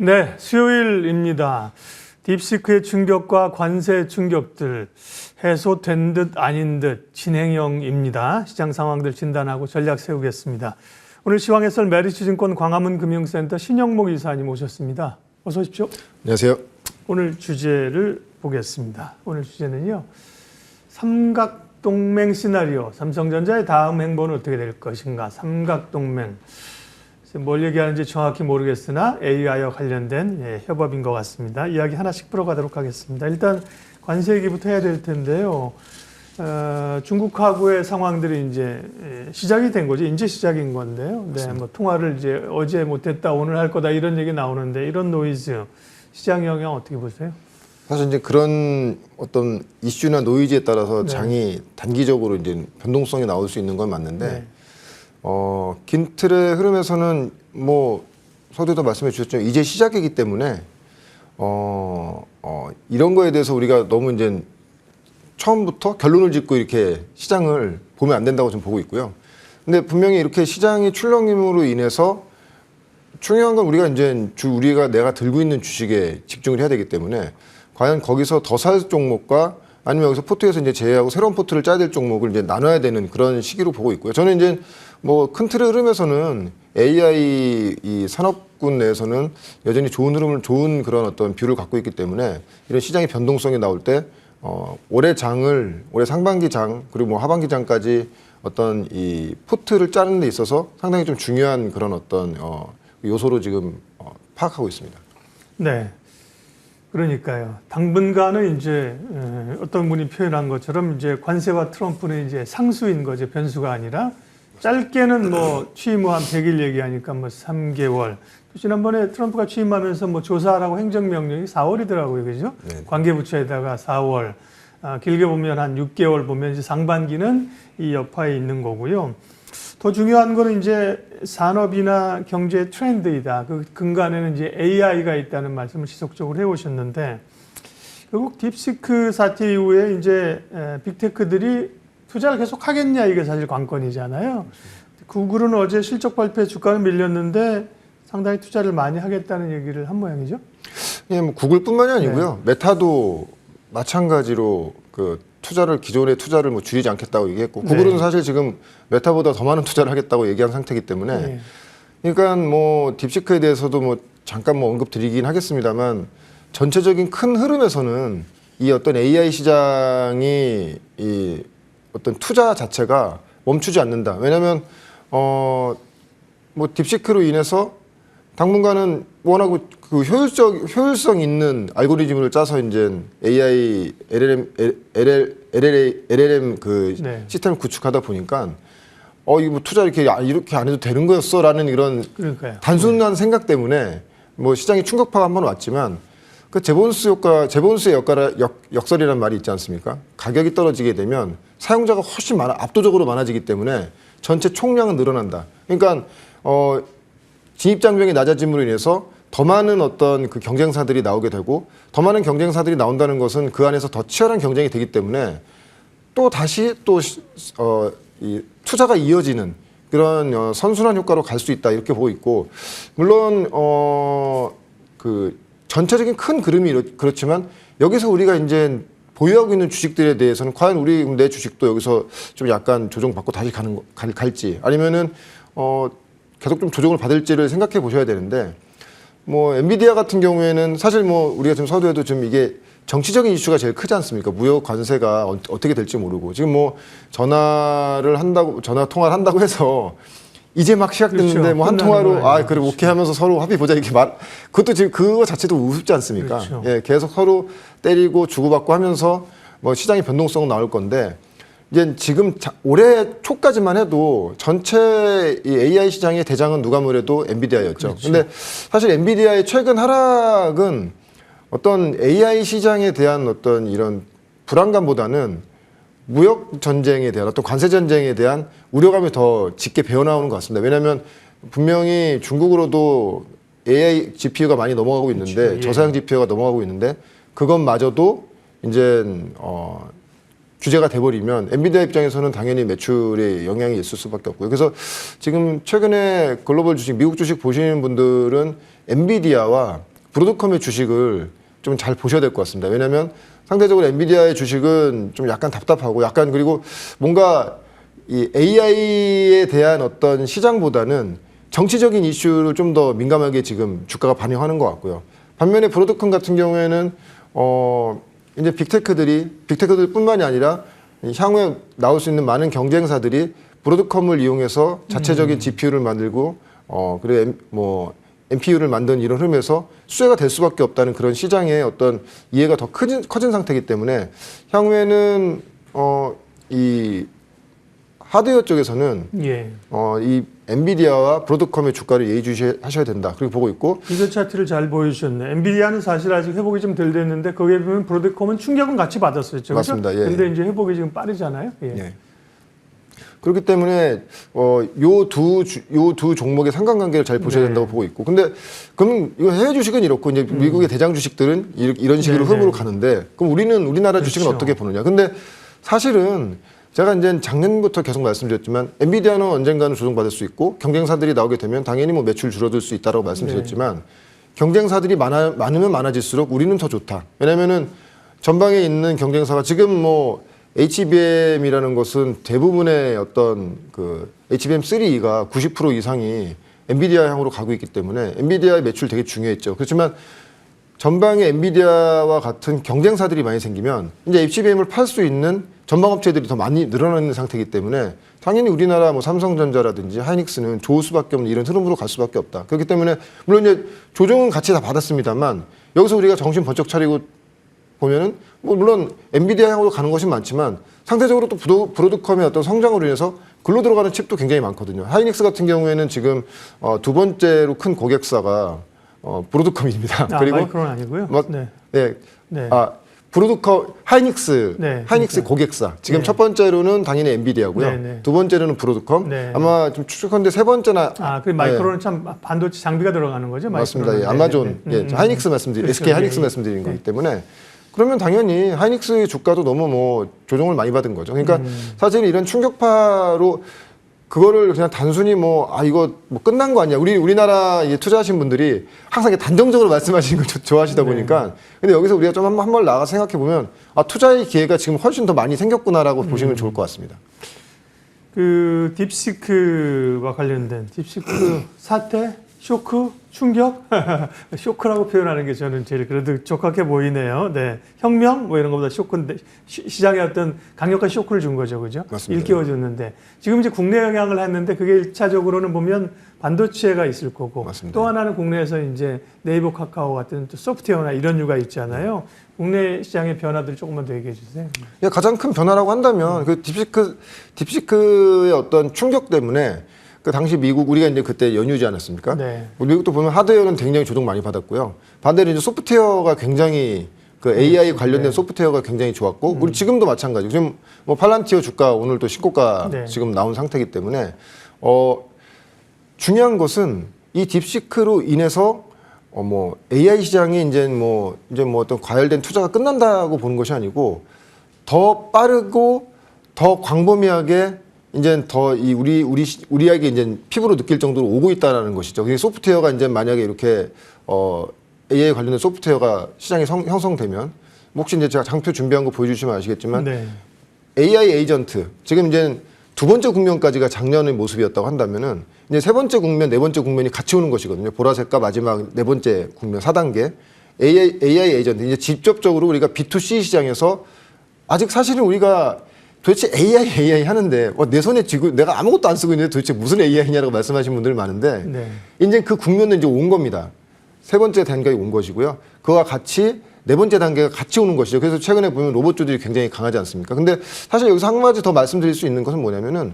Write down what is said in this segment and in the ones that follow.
네, 수요일입니다. 딥시크의 충격과 관세 충격들 해소된 듯 아닌 듯 진행형입니다. 시장 상황들 진단하고 전략 세우겠습니다. 오늘 시황해설 메리츠증권 광화문 금융센터 신영목 이사님 오셨습니다. 어서 오십시오. 안녕하세요. 오늘 주제를 보겠습니다. 오늘 주제는요. 삼각동맹 시나리오, 삼성전자의 다음 행보는 어떻게 될 것인가. 삼각동맹. 뭘 얘기하는지 정확히 모르겠으나 AI와 관련된 협업인 것 같습니다. 이야기 하나씩 풀어가도록 하겠습니다. 일단 관세 얘기부터 해야 될 텐데요. 중국하고의 상황들이 이제 시작이 된 거죠. 이제 시작인 건데요. 네, 뭐 통화를 이제 어제 못했다, 오늘 할 거다 이런 얘기 나오는데 이런 노이즈, 시장 영향 어떻게 보세요? 사실 이제 그런 어떤 이슈나 노이즈에 따라서 네. 장이 단기적으로 이제 변동성이 나올 수 있는 건 맞는데, 네. 긴 틀의 흐름에서는 뭐 서두에도 말씀해 주셨죠. 이제 시작이기 때문에 이런 거에 대해서 우리가 너무 이제 처음부터 결론을 짓고 이렇게 시장을 보면 안 된다고 좀 보고 있고요. 근데 분명히 이렇게 시장이 출렁임으로 인해서 중요한 건 우리가 이제 내가 들고 있는 주식에 집중을 해야 되기 때문에 과연 거기서 더 살 종목과 아니면 여기서 포트에서 이제 제외하고 새로운 포트를 짜야 될 종목을 이제 나눠야 되는 그런 시기로 보고 있고요. 저는 이제 뭐 큰 틀의 흐름에서는 AI 이 산업군 내에서는 여전히 좋은 그런 어떤 뷰를 갖고 있기 때문에 이런 시장의 변동성이 나올 때 올해 상반기 장 그리고 뭐 하반기 장까지 어떤 이 포트를 짜는 데 있어서 상당히 좀 중요한 그런 어떤 요소로 지금 파악하고 있습니다. 네. 그러니까요. 당분간은 이제 어떤 분이 표현한 것처럼 이제 관세와 트럼프는 이제 상수인 거죠. 변수가 아니라 짧게는 뭐 취임 후 한 100일 얘기하니까 뭐 3개월. 또 지난번에 트럼프가 취임하면서 뭐 조사하라고 행정명령이 4월이더라고요. 그죠? 네. 관계부처에다가 4월. 길게 보면 한 6개월 보면 이제 상반기는 이 여파에 있는 거고요. 더 중요한 거는 이제 산업이나 경제 트렌드이다. 그 근간에는 이제 AI가 있다는 말씀을 지속적으로 해오셨는데 결국 딥시크 사태 이후에 이제 빅테크들이 투자를 계속 하겠냐 이게 사실 관건이잖아요. 구글은 어제 실적 발표에 주가는 밀렸는데 상당히 투자를 많이 하겠다는 얘기를 한 모양이죠. 예, 뭐 구글뿐만이 아니고요. 네. 메타도 마찬가지로 그 기존의 투자를 뭐 줄이지 않겠다고 얘기했고, 구글은 네. 사실 지금 메타보다 더 많은 투자를 하겠다고 얘기한 상태이기 때문에, 네. 그러니까 뭐 딥시크에 대해서도 뭐 잠깐 뭐 언급드리긴 하겠습니다만, 전체적인 큰 흐름에서는 이 어떤 AI 시장이 이 어떤 투자 자체가 멈추지 않는다. 왜냐하면 뭐 딥시크로 인해서 당분간은 워낙 그 효율성 있는 알고리즘을 짜서 이제 AI, LLM 그 네. 시스템을 구축하다 보니까 이거 뭐 투자 이렇게 안 해도 되는 거였어라는 이런 그러니까요. 단순한 생각 때문에 뭐 시장이 충격파가 한번 왔지만 그 제본스의 역설이라는 말이 있지 않습니까? 가격이 떨어지게 되면 사용자가 훨씬 압도적으로 많아지기 때문에 전체 총량은 늘어난다. 그러니까 진입장벽이 낮아짐으로 인해서 더 많은 어떤 그 경쟁사들이 나오게 되고, 더 많은 경쟁사들이 나온다는 것은 그 안에서 더 치열한 경쟁이 되기 때문에 또 다시 이 투자가 이어지는 그런 선순환 효과로 갈 수 있다 이렇게 보고 있고, 물론 그 전체적인 큰 그림이 그렇지만 여기서 우리가 이제 보유하고 있는 주식들에 대해서는 과연 내 주식도 여기서 좀 약간 조정받고 다시 갈지 아니면은 계속 좀 조정을 받을지를 생각해 보셔야 되는데, 뭐 엔비디아 같은 경우에는 사실 뭐 우리가 지금 서두에도 좀 이게 정치적인 이슈가 제일 크지 않습니까? 무역 관세가 어떻게 될지 모르고 지금 뭐 전화 통화를 한다고 해서 이제 막 시작됐는데 그렇죠. 뭐 한 통화로 그래 그렇죠. 오케이 하면서 서로 합의 보자 이렇게 그것도 지금 그거 자체도 우습지 않습니까? 그렇죠. 예, 계속 서로 때리고 주고받고 하면서 뭐 시장의 변동성은 나올 건데, 이제 지금 올해 초까지만 해도 전체 이 AI 시장의 대장은 누가 뭐래도 엔비디아였죠. 그렇죠. 근데 사실 엔비디아의 최근 하락은 어떤 AI 시장에 대한 어떤 이런 불안감보다는 무역 전쟁에 대한 어떤 관세 전쟁에 대한 우려감이 더 짙게 배어나오는 것 같습니다. 왜냐하면 분명히 중국으로도 AI GPU가 많이 넘어가고 있는데, 그렇죠. 예. 저사양 GPU가 넘어가고 있는데 그것마저도 이제 규제가 돼버리면 엔비디아 입장에서는 당연히 매출에 영향이 있을 수밖에 없고요. 그래서 지금 최근에 글로벌 주식, 미국 주식 보시는 분들은 엔비디아와 브로드컴의 주식을 좀 잘 보셔야 될 것 같습니다. 왜냐하면 상대적으로 엔비디아의 주식은 좀 약간 답답하고 약간 그리고 뭔가 이 AI에 대한 어떤 시장보다는 정치적인 이슈를 좀 더 민감하게 지금 주가가 반영하는 것 같고요. 반면에 브로드컴 같은 경우에는 이제 빅테크들뿐만이 아니라 향후에 나올 수 있는 많은 경쟁사들이 브로드컴을 이용해서 자체적인 GPU를 만들고 그리고 NPU를 만드는 이런 흐름에서 수혜가 될 수밖에 없다는 그런 시장의 어떤 이해가 더 커진 상태이기 때문에 향후에는 이 하드웨어 쪽에서는 예. 이 엔비디아와 브로드컴의 주가를 예의주시하셔야 된다. 그렇게 보고 있고 이거 차트를 잘 보여주셨네. 엔비디아는 사실 아직 회복이 좀 덜 됐는데 거기에 보면 브로드컴은 충격은 같이 받았었죠. 맞습니다. 예. 근데 이제 회복이 지금 빠르잖아요. 예. 예. 그렇기 때문에 요 두 종목의 상관관계를 잘 보셔야 된다고 보고 있고, 근데 그럼 이거 해외 주식은 이렇고 이제 미국의 대장 주식들은 이런 식으로 흐름으로 가는데, 그럼 우리나라 주식은 그렇죠. 어떻게 보느냐? 근데 사실은 제가 이제 작년부터 계속 말씀드렸지만 엔비디아는 언젠가는 조정받을 수 있고 경쟁사들이 나오게 되면 당연히 뭐 매출 줄어들 수 있다라고 말씀드렸지만 경쟁사들이 많으면 많아질수록 우리는 더 좋다. 왜냐면은 전방에 있는 경쟁사가 지금 뭐 HBM이라는 것은 대부분의 어떤 그 HBM3가 90% 이상이 엔비디아 향으로 가고 있기 때문에 엔비디아의 매출 되게 중요했죠. 그렇지만 전방에 엔비디아와 같은 경쟁사들이 많이 생기면 이제 HBM을 팔 수 있는 전방 업체들이 더 많이 늘어나는 상태이기 때문에 당연히 우리나라 뭐 삼성전자라든지 하이닉스는 좋을 수밖에 없는 이런 흐름으로 갈 수밖에 없다. 그렇기 때문에 물론 이제 조정은 같이 다 받았습니다만 여기서 우리가 정신 번쩍 차리고 보면은 뭐 물론 엔비디아 향으로 가는 것이 많지만 상대적으로 또 브로드컴의 어떤 성장으로 인해서 글로 들어가는 칩도 굉장히 많거든요. 하이닉스 같은 경우에는 지금 두 번째로 큰 고객사가 브로드컴입니다. 그리고 마이크론 아니고요. 네. 브로드컴 하이닉스의 그러니까. 고객사. 지금 첫 번째로는 당연히 엔비디아고요. 두 번째로는 브로드컴. 아마 좀 추측컨대 세 번째나 그 마이크론은 참 반도체 장비가 들어가는 거죠. 맞습니다. 예, 아마존, 하이닉스 SK 하이닉스 말씀드린 거기 때문에 그러면 당연히 하이닉스 주가도 너무 뭐 조정을 많이 받은 거죠. 그러니까 사실 이런 충격파로 그거를 그냥 단순히 이거 뭐 끝난 거 아니야. 우리나라 투자하신 분들이 항상 단정적으로 말씀하시는 걸 좋아하시다 보니까. 근데 여기서 우리가 좀 한번 나가서 생각해 보면 투자의 기회가 지금 훨씬 더 많이 생겼구나라고 보시면 좋을 것 같습니다. 그 딥시크와 관련된 딥시크 사태, 쇼크, 충격, 쇼크라고 표현하는 게 저는 제일 그래도 적합해 보이네요. 네, 혁명 뭐 이런 것보다 쇼크인데 시장에 어떤 강력한 쇼크를 준 거죠, 그죠? 맞습니다. 일깨워줬는데 지금 이제 국내 영향을 했는데 그게 1차적으로는 보면 반도체가 있을 거고 맞습니다. 또 하나는 국내에서 이제 네이버, 카카오 같은 또 소프트웨어나 이런 류가 있잖아요. 국내 시장의 변화들 조금만 더 얘기해 주세요. 가장 큰 변화라고 한다면 그 딥시크의 어떤 충격 때문에 그 당시 미국 우리가 이제 그때 연휴지 않았습니까? 네. 미국도 보면 하드웨어는 굉장히 조정 많이 받았고요. 반대로 이제 소프트웨어가 굉장히 그 AI 관련된 소프트웨어가 굉장히 좋았고 우리 지금도 마찬가지고 지금 뭐 팔란티어 주가 오늘 또 신고가 지금 나온 상태이기 때문에 중요한 것은 이 딥시크로 인해서 AI 시장이 이제 어떤 과열된 투자가 끝난다고 보는 것이 아니고 더 빠르고 더 광범위하게 이제 더 우리에게 이제 피부로 느낄 정도로 오고 있다라는 것이죠. 그게 소프트웨어가 이제 만약에 이렇게 AI 관련된 소프트웨어가 시장에 형성되면 혹시 이제 제가 장표 준비한 거 보여주시면 아시겠지만 AI 에이전트 지금 이제 두 번째 국면까지가 작년의 모습이었다고 한다면은 이제 세 번째 국면, 네 번째 국면이 같이 오는 것이거든요. 보라색과 마지막 네 번째 국면 4단계 AI 에이전트 이제 직접적으로 우리가 B2C 시장에서 아직 사실은 우리가 도대체 AI 하는데 내 손에 쥐고 내가 아무것도 안 쓰고 있는데 도대체 무슨 AI냐라고 말씀하시는 분들이 많은데 이제 그 국면은 이제 온 겁니다. 세 번째 단계에 온 것이고요. 그와 같이 네 번째 단계가 같이 오는 것이죠. 그래서 최근에 보면 로봇주들이 굉장히 강하지 않습니까? 근데 사실 여기서 한 가지 더 말씀드릴 수 있는 것은 뭐냐면은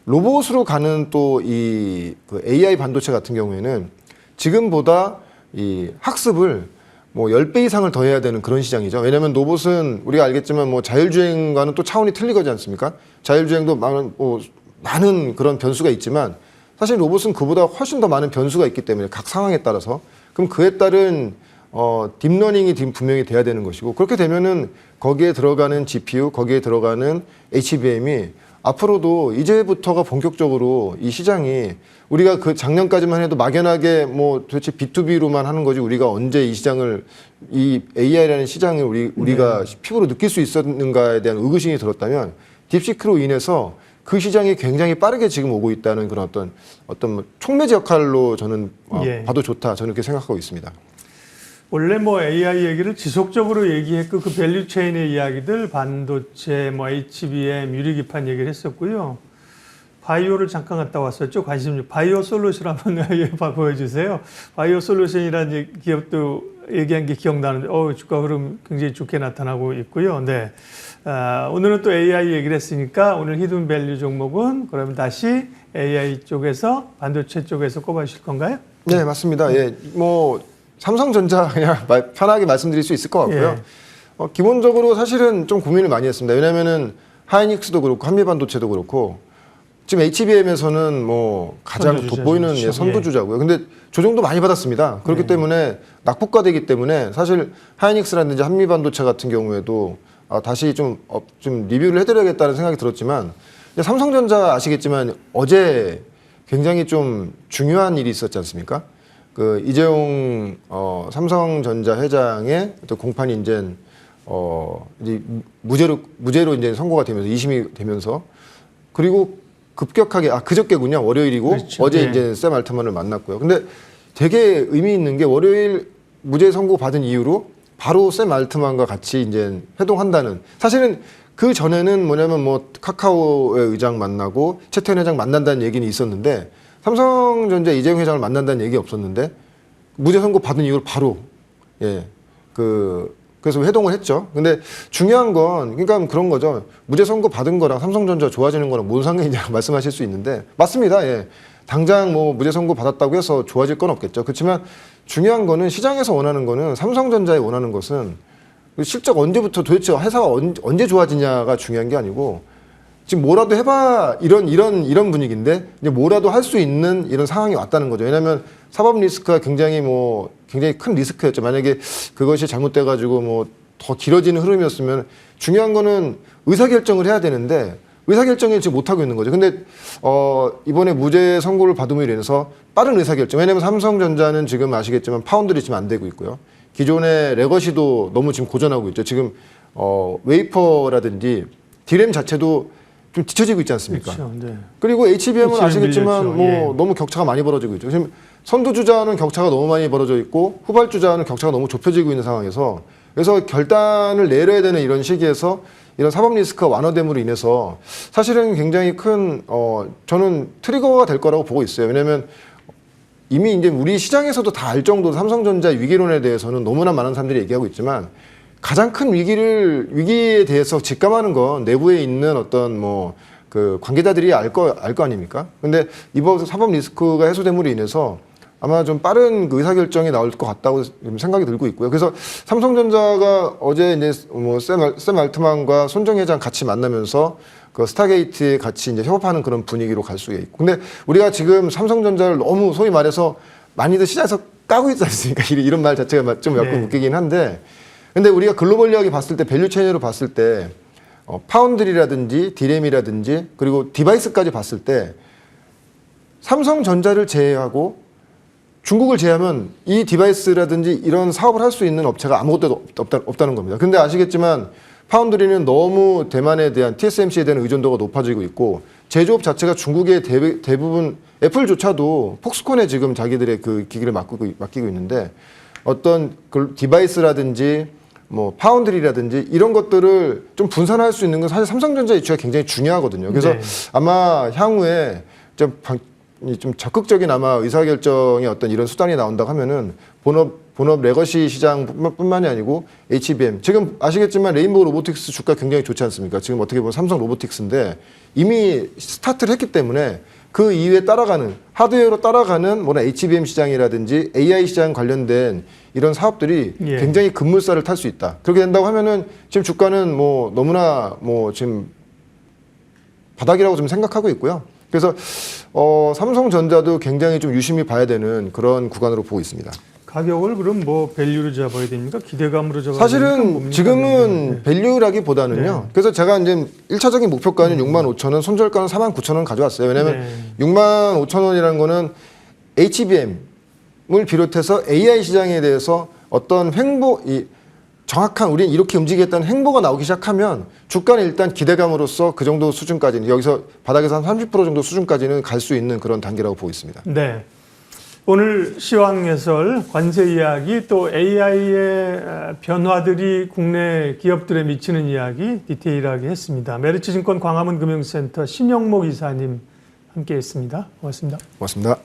로봇으로 가는 또 그 AI 반도체 같은 경우에는 지금보다 이 학습을 10배 이상을 더 해야 되는 그런 시장이죠. 왜냐하면 로봇은 우리가 알겠지만 자율주행과는 또 차원이 틀리거지 않습니까? 자율주행도 많은 그런 변수가 있지만 사실 로봇은 그보다 훨씬 더 많은 변수가 있기 때문에 각 상황에 따라서 그럼 그에 따른 딥러닝이 분명히 돼야 되는 것이고 그렇게 되면은 거기에 들어가는 GPU, 거기에 들어가는 HBM이 앞으로도 이제부터가 본격적으로 이 시장이 우리가 그 작년까지만 해도 막연하게 뭐 도대체 B2B로만 하는 거지 우리가 언제 이 시장을 이 AI라는 시장을 우리가 피부로 느낄 수 있었는가에 대한 의구심이 들었다면 딥시크로 인해서 그 시장이 굉장히 빠르게 지금 오고 있다는 그런 어떤 촉매제 역할로 저는 봐도 좋다 저는 그렇게 생각하고 있습니다. 원래 뭐 AI 얘기를 지속적으로 얘기했고 그 밸류체인의 이야기들 반도체, 뭐 HBM, 유리기판 얘기를 했었고요. 바이오를 잠깐 갔다 왔었죠. 관심 바이오 솔루션 한번 보여주세요. 바이오 솔루션이라는 기업도 얘기한 게 기억나는데 주가 흐름 굉장히 좋게 나타나고 있고요. 네. 오늘은 또 AI 얘기를 했으니까 오늘 히든 밸류 종목은 그러면 다시 AI 쪽에서 반도체 쪽에서 꼽아주실 건가요? 네, 맞습니다. 예, 뭐 삼성전자 그냥 편하게 말씀드릴 수 있을 것 같고요. 예. 기본적으로 사실은 좀 고민을 많이 했습니다. 왜냐하면은 하이닉스도 그렇고 한미반도체도 그렇고 지금 HBM에서는 뭐 가장 돋보이는 선두주자고요. 근데 조정도 많이 받았습니다. 그렇기 때문에 낙폭과되기 때문에 사실 하이닉스라든지 한미반도체 같은 경우에도 다시 좀 리뷰를 해드려야겠다는 생각이 들었지만 삼성전자 아시겠지만 어제 굉장히 좀 중요한 일이 있었지 않습니까? 그 이재용 삼성전자 회장의 어떤 공판 인증 이제 무죄로 이제 선고가 되면서 2심이 되면서 그리고 급격하게 그저께군요. 월요일이고 그렇죠. 어제 네. 이제 샘 알트만을 만났고요. 근데 되게 의미 있는 게 월요일 무죄 선고 받은 이후로 바로 샘 알트만과 같이 이제 회동한다는 사실은 그 전에는 뭐냐면 뭐 카카오의 의장 만나고 최태원 회장 만난다는 얘기는 있었는데 삼성전자 이재용 회장을 만난다는 얘기 없었는데 무죄 선고 받은 이후로 바로 그래서 회동을 했죠. 근데 중요한 건 그러니까 그런 거죠. 무죄 선고 받은 거랑 삼성전자 좋아지는 거랑 뭔 상관이냐 말씀하실 수 있는데 맞습니다. 예. 당장 뭐 무죄 선고 받았다고 해서 좋아질 건 없겠죠. 그렇지만 중요한 거는 시장에서 원하는 거는 삼성전자에 원하는 것은 실적 언제부터 도대체 회사가 언제 좋아지냐가 중요한 게 아니고 지금 뭐라도 해봐 이런 분위기인데 이제 뭐라도 할 수 있는 이런 상황이 왔다는 거죠. 왜냐하면 사법 리스크가 굉장히 큰 리스크였죠. 만약에 그것이 잘못돼 가지고 뭐 더 길어지는 흐름이었으면 중요한 거는 의사결정을 해야 되는데 의사결정을 지금 못하고 있는 거죠. 근데 이번에 무죄 선고를 받음으로 인해서 빠른 의사결정. 왜냐하면 삼성전자는 지금 아시겠지만 파운드리 지금 안 되고 있고요. 기존의 레거시도 너무 지금 고전하고 있죠. 지금 웨이퍼라든지 디램 자체도 좀 뒤처지고 있지 않습니까? 그렇죠. 네. 그리고 HBM은 아시겠지만 밀렸죠. 너무 격차가 많이 벌어지고 있죠. 지금 선두주자는 격차가 너무 많이 벌어져 있고 후발주자는 격차가 너무 좁혀지고 있는 상황에서 그래서 결단을 내려야 되는 이런 시기에서 이런 사법 리스크가 완화됨으로 인해서 사실은 굉장히 큰 저는 트리거가 될 거라고 보고 있어요. 왜냐하면 이미 이제 우리 시장에서도 다 알 정도로 삼성전자 위기론에 대해서는 너무나 많은 사람들이 얘기하고 있지만 가장 큰 위기에 대해서 직감하는 건 내부에 있는 어떤 그 관계자들이 알 거 아닙니까? 근데 이번 사법 리스크가 해소됨으로 인해서 아마 좀 빠른 그 의사결정이 나올 것 같다고 생각이 들고 있고요. 그래서 삼성전자가 어제 이제 샘 알트만과 손정 회장 같이 만나면서 그 스타게이트에 같이 이제 협업하는 그런 분위기로 갈 수 있고. 근데 우리가 지금 삼성전자를 너무 소위 말해서 많이들 시장에서 까고 있지 않습니까? 이런 말 자체가 좀 약간 웃기긴 한데. 근데 우리가 글로벌리하게 봤을 때 밸류 체인으로 봤을 때 파운드리라든지 디램이라든지 그리고 디바이스까지 봤을 때 삼성전자를 제외하고 중국을 제외하면 이 디바이스라든지 이런 사업을 할 수 있는 업체가 아무것도 없다는 겁니다. 근데 아시겠지만 파운드리는 너무 대만에 대한 TSMC에 대한 의존도가 높아지고 있고 제조업 자체가 중국의 대부분 애플조차도 폭스콘에 지금 자기들의 그 기기를 맡기고 있는데 어떤 디바이스라든지 뭐 파운드리라든지 이런 것들을 좀 분산할 수 있는 건 사실 삼성전자 이슈가 굉장히 중요하거든요. 그래서 아마 향후에 좀 적극적인 아마 의사결정의 어떤 이런 수단이 나온다고 하면은 본업 레거시 시장뿐만이 아니고 HBM 지금 아시겠지만 레인보우 로보틱스 주가 굉장히 좋지 않습니까? 지금 어떻게 보면 삼성 로보틱스인데 이미 스타트를 했기 때문에 그 이후에 따라가는 하드웨어로 따라가는 HBM 시장이라든지 AI 시장 관련된 이런 사업들이 굉장히 급물살을 탈 수 있다. 그렇게 된다고 하면은 지금 주가는 너무나 지금 바닥이라고 좀 생각하고 있고요. 그래서 삼성전자도 굉장히 좀 유심히 봐야 되는 그런 구간으로 보고 있습니다. 가격을 그럼 뭐 밸류로 잡아야 됩니까? 기대감으로 잡아야 됩니까? 사실은 뭡니까? 지금은 네. 밸류라기보다는요. 네. 그래서 제가 이제 1차적인 목표가는 65,000원, 손절가는 49,000원 가져왔어요. 왜냐하면 네. 65,000원이라는 거는 HBM을 비롯해서 AI 시장에 대해서 어떤 정확한 우리는 이렇게 움직이겠다는 행보가 나오기 시작하면 주가는 일단 기대감으로서 그 정도 수준까지는 여기서 바닥에서 한 30% 정도 수준까지는 갈 수 있는 그런 단계라고 보고 있습니다. 네. 오늘 시황해설, 관세 이야기, 또 AI의 변화들이 국내 기업들에 미치는 이야기 디테일하게 했습니다. 메리츠증권 광화문 금융센터 신영목 이사님 함께했습니다. 고맙습니다. 고맙습니다.